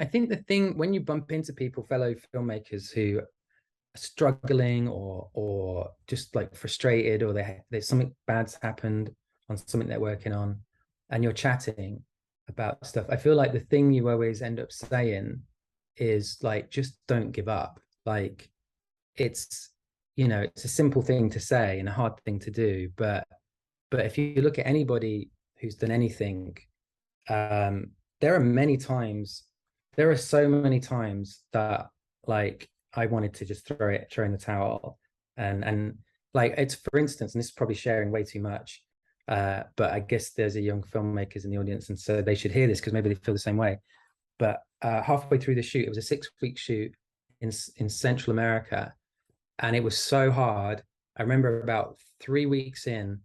I think the thing when you bump into people, fellow filmmakers who are struggling or just like frustrated, or there's something bad's happened on something they're working on, and you're chatting about stuff, I feel like the thing you always end up saying is like, just don't give up. Like, it's, it's a simple thing to say and a hard thing to do, but if you look at anybody who's done anything, there are many times, there are so many times that like I wanted to just throw in the towel, and like, it's, for instance, and this is probably sharing way too much, but I guess there's a young filmmakers in the audience, and so they should hear this because maybe they feel the same way. But halfway through the shoot, it was a 6-week shoot in Central America, and it was so hard. I remember about 3 weeks in,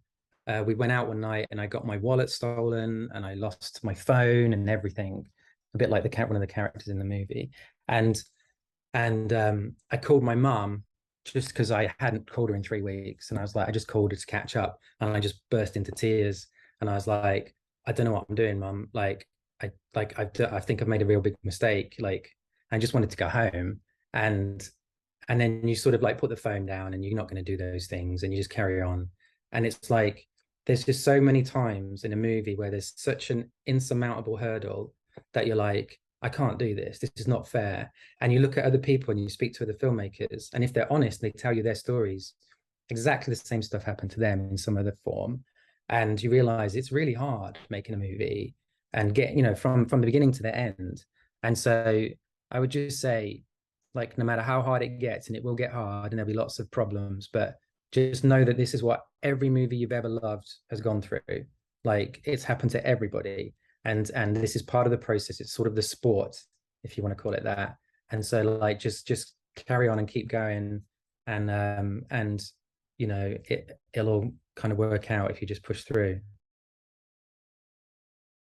we went out one night and I got my wallet stolen and I lost my phone and everything, a bit like one of the characters in the movie. And I called my mum just because I hadn't called her in 3 weeks, and I was like, I just called her to catch up, and I just burst into tears, and I was like, I don't know what I'm doing, mum. Like, I think I've made a real big mistake. Like, I just wanted to go home, and then you sort of like put the phone down and you're not going to do those things and you just carry on. And it's like, there's just so many times in a movie where there's such an insurmountable hurdle that you're like, I can't do this. This is not fair. And you look at other people and you speak to other filmmakers, and if they're honest, they tell you their stories. Exactly the same stuff happened to them in some other form. And you realize it's really hard making a movie and get, from the beginning to the end. And so I would just say, like, no matter how hard it gets, and it will get hard and there'll be lots of problems, but just know that this is what every movie you've ever loved has gone through. Like, it's happened to everybody, and this is part of the process. It's sort of the sport, if you want to call it that. And so, like, just carry on and keep going, and it'll all kind of work out if you just push through.